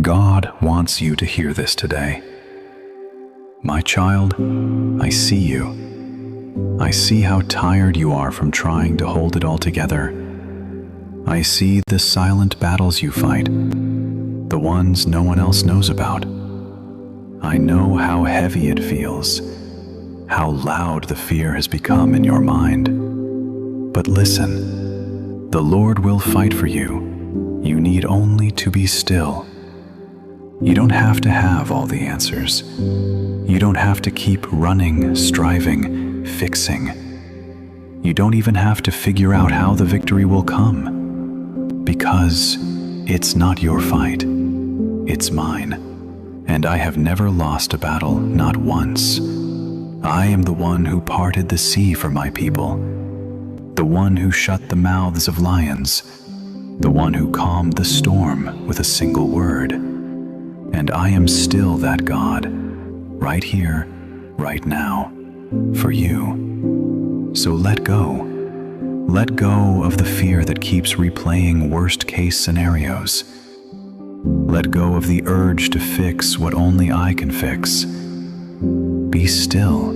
God wants you to hear this today. My child, I see you. I see how tired you are from trying to hold it all together. I see the silent battles you fight, the ones no one else knows about. I know how heavy it feels, how loud the fear has become in your mind. But listen, the Lord will fight for you. You need only to be still. You don't have to have all the answers. You don't have to keep running, striving, fixing. You don't even have to figure out how the victory will come, because it's not your fight, it's mine. And I have never lost a battle, not once. I am the one who parted the sea for my people, the one who shut the mouths of lions, the one who calmed the storm with a single word. And I am still that God, right here, right now, for you. So let go. Let go of the fear that keeps replaying worst-case scenarios. Let go of the urge to fix what only I can fix. Be still.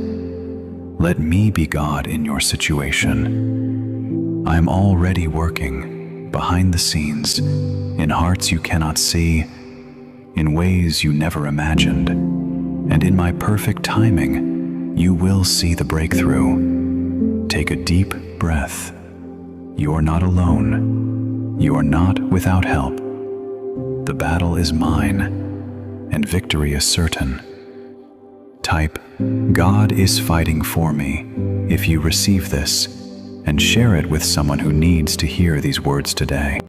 Let me be God in your situation. I am already working behind the scenes, in hearts you cannot see, in ways you never imagined. And in my perfect timing, you will see the breakthrough. Take a deep breath. You are not alone. You are not without help. The battle is mine, and victory is certain. Type, "God is fighting for me," if you receive this, and share it with someone who needs to hear these words today.